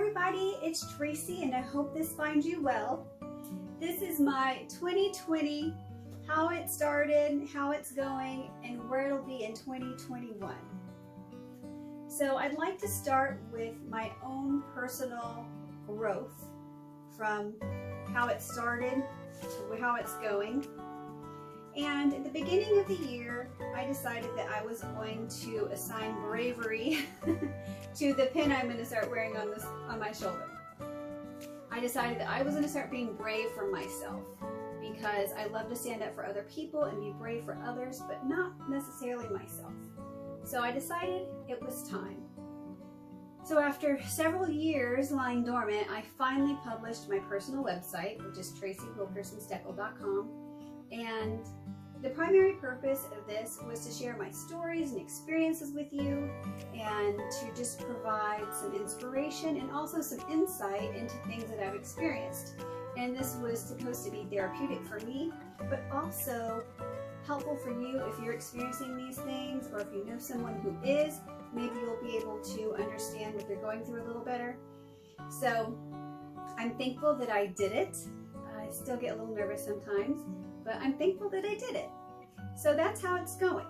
everybody, it's Tracy and I hope this finds you well. This is my 2020, how it started, how it's going, and where it'll be in 2021. So I'd like to start with my own personal growth from how it started to how it's going. And at the beginning of the year, I decided that I was going to assign bravery to the pin I'm going to start wearing on my shoulder. I decided that I was going to start being brave for myself because I love to stand up for other people and be brave for others, but not necessarily myself. So I decided it was time. So after several years lying dormant, I finally published my personal website, which is TraciWilkersonSteckel.com. And the primary purpose of this was to share my stories and experiences with you and to just provide some inspiration and also some insight into things that I've experienced. And this was supposed to be therapeutic for me, but also helpful for you if you're experiencing these things, or if you know someone who is, maybe you'll be able to understand what they're going through a little better. So I'm thankful that I did it. I still get a little nervous sometimes, but I'm thankful that I did it. So that's how it's going.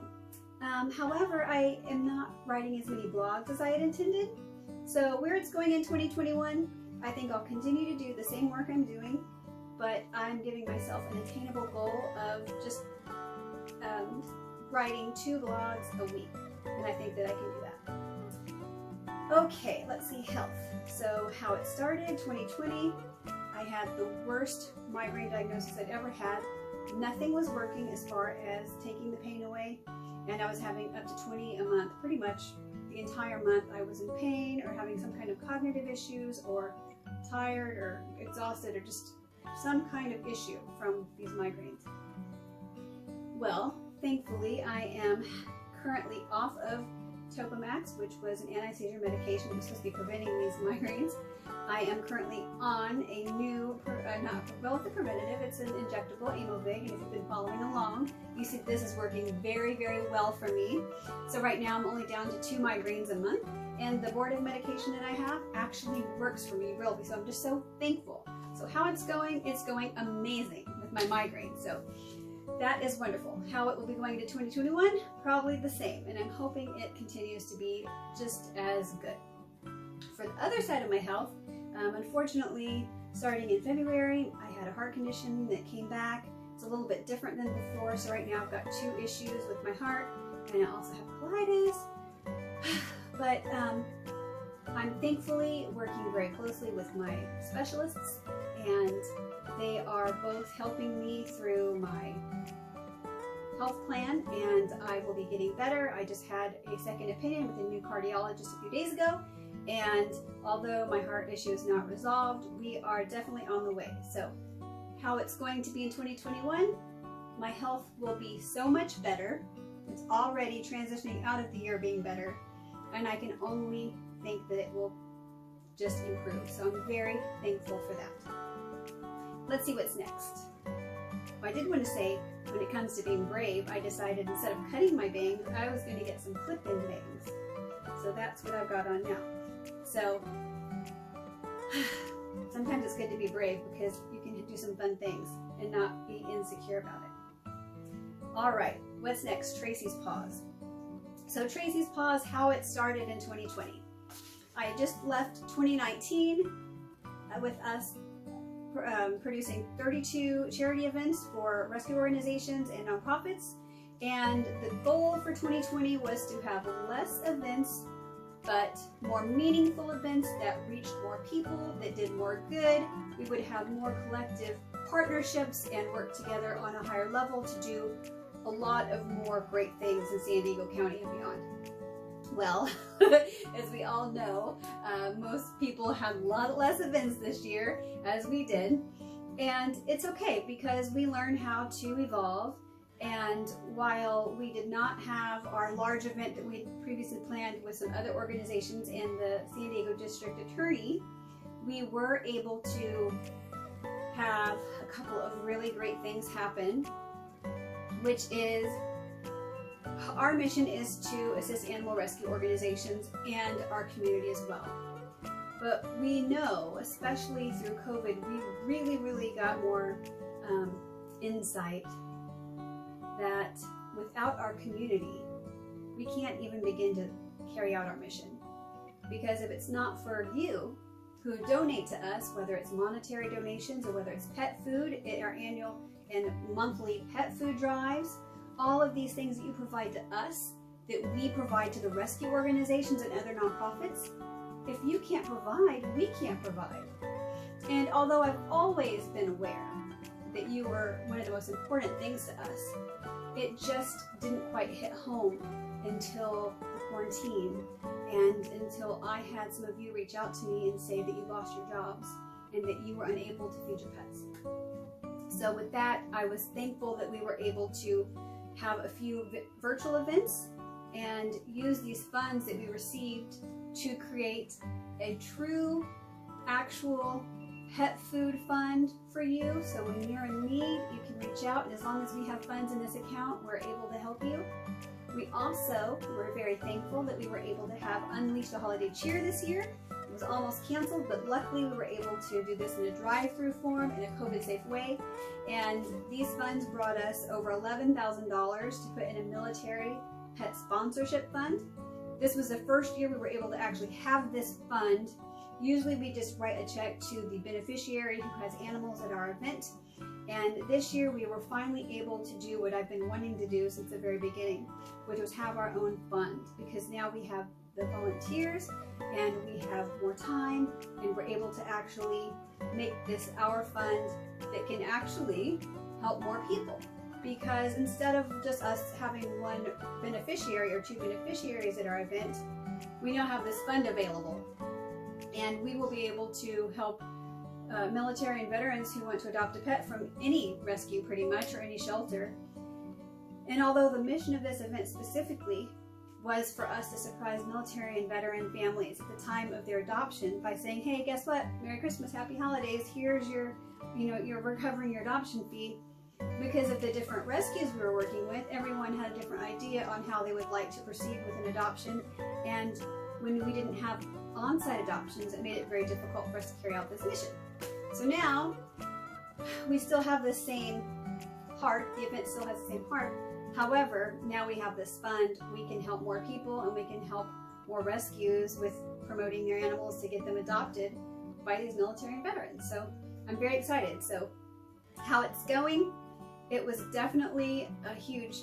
However, I am not writing as many blogs as I had intended. So where it's going in 2021, I think I'll continue to do the same work I'm doing, but I'm giving myself an attainable goal of just writing 2 blogs a week, and I think that I can do that. Okay, let's see, health. So how it started, 2020, I had the worst migraine diagnosis I'd ever had. Nothing was working as far as taking the pain away, and I was having up to 20 a month. Pretty much the entire month I was in pain or having some kind of cognitive issues or tired or exhausted or just some kind of issue from these migraines. Well, thankfully I am currently off of Topamax, which was an anti-seizure medication that was supposed to be preventing these migraines. I am currently on a new, it's a preventative, it's an injectable Aimovig, and if you've been following along, you see this is working very, very well for me. So right now I'm only down to 2 migraines a month, and the abortive medication that I have actually works for me really, so I'm just so thankful. So how it's going amazing with my migraines. So that is wonderful. How it will be going into 2021, probably the same, and I'm hoping it continues to be just as good. For the other side of my health, unfortunately, starting in February, I had a heart condition that came back. It's a little bit different than before, so right now I've got 2 issues with my heart, and I also have colitis. But I'm thankfully working very closely with my specialists, and they are both helping me through my health plan, and I will be getting better. I just had a second opinion with a new cardiologist a few days ago, and although my heart issue is not resolved, we are definitely on the way. So how it's going to be in 2021, my health will be so much better. It's already transitioning out of the year being better, and I can only think that it will just improve. So I'm very thankful for that. Let's see what's next. I did want to say, when it comes to being brave, I decided instead of cutting my bangs, I was going to get some clip-in bangs. So that's what I've got on now. So sometimes it's good to be brave because you can do some fun things and not be insecure about it. All right, what's next? Traci's Pause. So Traci's Pause, how it started in 2020. I just left 2019 with us producing 32 charity events for rescue organizations and nonprofits, and the goal for 2020 was to have less events but more meaningful events that reached more people, that did more good. We would have more collective partnerships and work together on a higher level to do a lot of more great things in San Diego County and beyond. Well, as we all know, most people had a lot less events this year, as we did, and it's okay because we learned how to evolve. And while we did not have our large event that we previously planned with some other organizations and the San Diego District Attorney, we were able to have a couple of really great things happen, which is our mission is to assist animal rescue organizations and our community as well. But we know, especially through COVID, we really got more insight that without our community, we can't even begin to carry out our mission. Because if it's not for you who donate to us, whether it's monetary donations or whether it's pet food in our annual and monthly pet food drives, all of these things that you provide to us, that we provide to the rescue organizations and other nonprofits, if you can't provide, we can't provide. And although I've always been aware that you were one of the most important things to us, it just didn't quite hit home until the quarantine and until I had some of you reach out to me and say that you lost your jobs and that you were unable to feed your pets. So with that, I was thankful that we were able to have a few virtual events and use these funds that we received to create a true, actual pet food fund for you. So when you're in need, you can reach out, and as long as we have funds in this account, we're able to help you. We also were very thankful that we were able to have Unleash the Holiday Cheer this year. It was almost canceled, but luckily we were able to do this in a drive-through form in a COVID-safe way. And these funds brought us over $11,000 to put in a military pet sponsorship fund. This was the first year we were able to actually have this fund. Usually we just write a check to the beneficiary who has animals at our event. And this year we were finally able to do what I've been wanting to do since the very beginning, which was have our own fund, because now we have the volunteers and we have more time and we're able to actually make this our fund that can actually help more people. Because instead of just us having one beneficiary or two beneficiaries at our event, we now have this fund available. And we will be able to help military and veterans who want to adopt a pet from any rescue pretty much, or any shelter. And although the mission of this event specifically was for us to surprise military and veteran families at the time of their adoption by saying, hey, guess what? Merry Christmas, Happy Holidays, here's your, you're recovering your adoption fee. Because of the different rescues we were working with, everyone had a different idea on how they would like to proceed with an adoption. And when we didn't have on-site adoptions, it made it very difficult for us to carry out this mission. So now, we still have the same heart, the event still has the same heart. However, now we have this fund, we can help more people and we can help more rescues with promoting their animals to get them adopted by these military and veterans. So I'm very excited. So how it's going, it was definitely a huge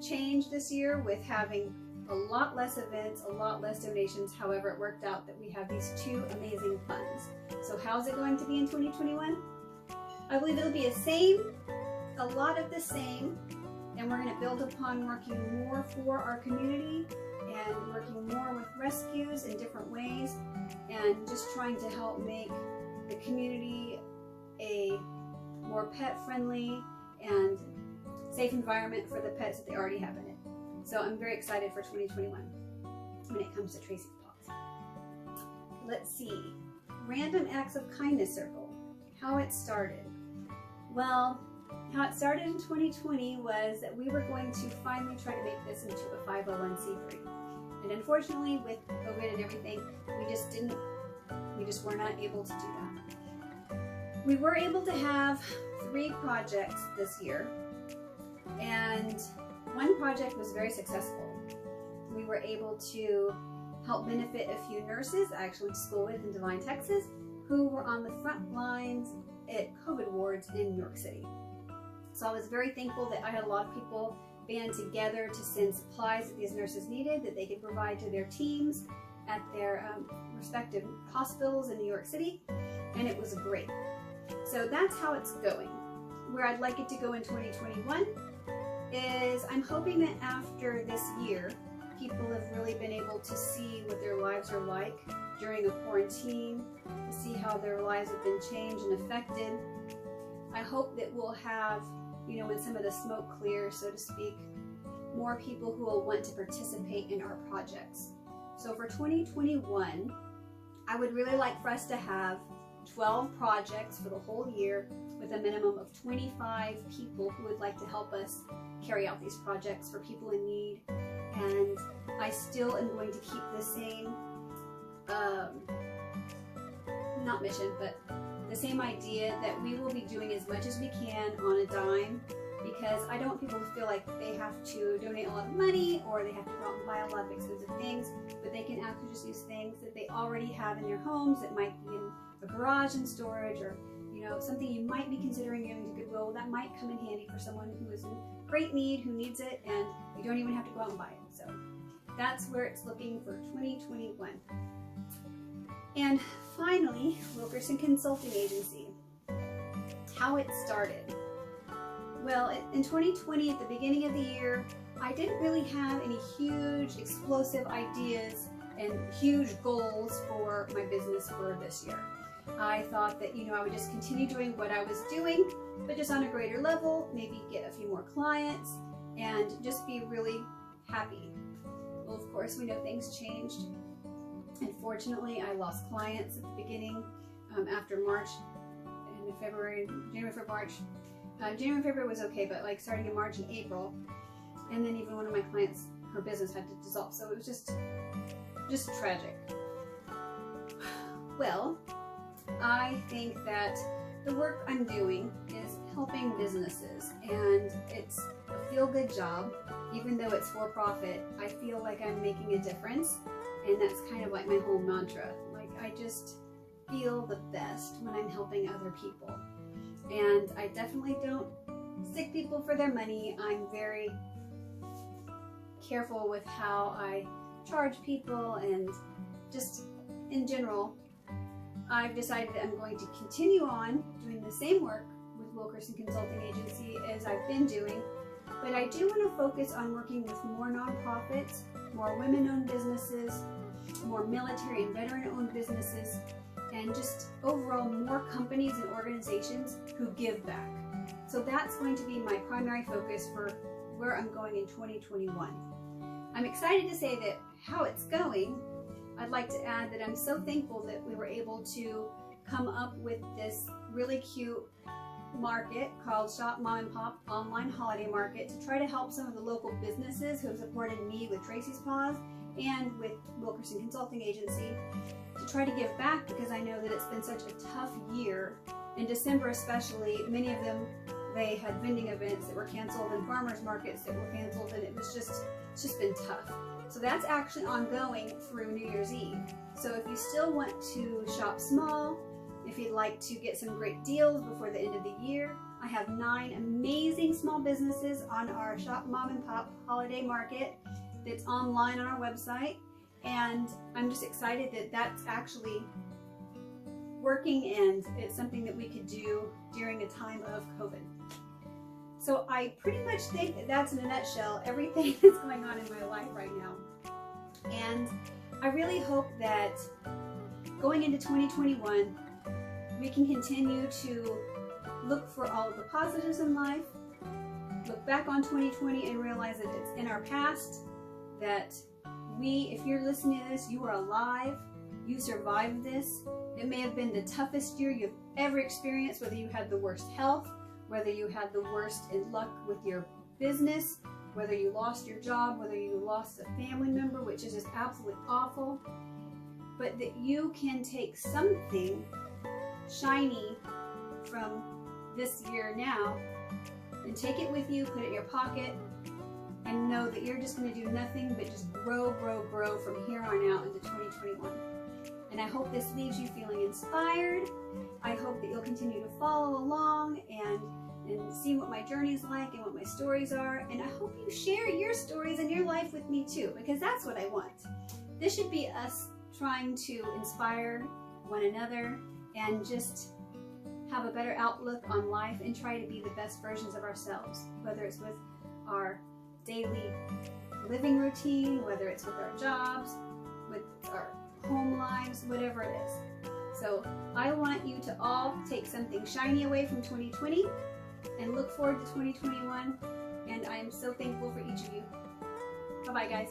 change this year with having a lot less events, a lot less donations. However, it worked out that we have these two amazing funds. So how's it going to be in 2021? I believe it'll be the same, a lot of the same, and we're going to build upon working more for our community and working more with rescues in different ways and just trying to help make the community a more pet-friendly and safe environment for the pets that they already have in it. So I'm very excited for 2021 when it comes to Traci's Paws. Let's see. Random Acts of Kindness Circle. How it started. Well, how it started in 2020 was that we were going to finally try to make this into a 501c3. And unfortunately, with COVID and everything, we just were not able to do that. We were able to have 3 projects this year, and one project was very successful. We were able to help benefit a few nurses I actually went to school with in Devine, Texas, who were on the front lines at COVID wards in New York City. So I was very thankful that I had a lot of people band together to send supplies that these nurses needed that they could provide to their teams at their respective hospitals in New York City, and it was great. So that's how it's going. Where I'd like it to go in 2021 is I'm hoping that after this year, people have really been able to see what their lives are like during a quarantine, to see how their lives have been changed and affected. I hope that we'll have, when some of the smoke clears, so to speak, more people who will want to participate in our projects. So for 2021, I would really like for us to have 12 projects for the whole year with a minimum of 25 people who would like to help us carry out these projects for people in need. And I still am going to keep the same not mission, but the same idea that we will be doing as much as we can on a dime, because I don't want people to feel like they have to donate a lot of money or they have to go out and buy a lot of expensive things, but they can actually just use things that they already have in their homes that might be in a garage in storage, or something you might be considering giving to Goodwill that might come in handy for someone who is in great need, who needs it, and you don't even have to go out and buy it. So that's where it's looking for 2021. And finally, Wilkerson Consulting Agency. How it started. Well, in 2020, at the beginning of the year, I didn't really have any huge, explosive ideas and huge goals for my business for this year. I thought that, I would just continue doing what I was doing, but just on a greater level, maybe get a few more clients and just be really happy. Well, of course, we know things changed. Unfortunately, I lost clients at the beginning, after March and February, January, February, March. January and February was okay, but like starting in March and April, and then even one of my clients, her business had to dissolve. So it was just tragic. Well, I think that the work I'm doing is helping businesses, and it's a feel-good job. Even though it's for-profit, I feel like I'm making a difference, and that's kind of like my whole mantra. Like, I just feel the best when I'm helping other people. And I definitely don't stick people for their money. I'm very careful with how I charge people, and just in general, I've decided that I'm going to continue on doing the same work with Wilkerson Consulting Agency as I've been doing, but I do want to focus on working with more nonprofits, more women-owned businesses, more military and veteran-owned businesses, and just overall more companies and organizations who give back. So that's going to be my primary focus for where I'm going in 2021. I'm excited to say that how it's going. I'd like to add that I'm so thankful that we were able to come up with this really cute market called Shop Mom and Pop Online Holiday Market to try to help some of the local businesses who have supported me with Traci's Paws and with Wilkerson Consulting Agency, to try to give back, because I know that it's been such a tough year. In December especially, many of them, they had vending events that were canceled and farmers markets that were canceled, and it's just been tough. So that's actually ongoing through New Year's Eve. So if you still want to shop small, if you'd like to get some great deals before the end of the year, I have 9 amazing small businesses on our Shop Mom and Pop Holiday Market that's online on our website. And I'm just excited that that's actually working, and it's something that we could do during a time of COVID. So I pretty much think that that's, in a nutshell, everything that's going on in my life right now. And I really hope that going into 2021, we can continue to look for all of the positives in life, look back on 2020 and realize that it's in our past, that if you're listening to this, you are alive, you survived this. It may have been the toughest year you've ever experienced, whether you had the worst health, whether you had the worst in luck with your business, whether you lost your job, whether you lost a family member, which is just absolutely awful, but that you can take something shiny from this year now and take it with you, put it in your pocket, and know that you're just going to do nothing but just grow, grow, grow from here on out into 2021. And I hope this leaves you feeling inspired. I hope that you'll continue to follow along and see what my journey is like and what my stories are. And I hope you share your stories and your life with me too, because that's what I want. This should be us trying to inspire one another and just have a better outlook on life and try to be the best versions of ourselves, whether it's with our daily living routine, whether it's with our jobs, with our home lives, whatever it is. So I want you to all take something shiny away from 2020 and look forward to 2021. And I am so thankful for each of you. Bye-bye, guys.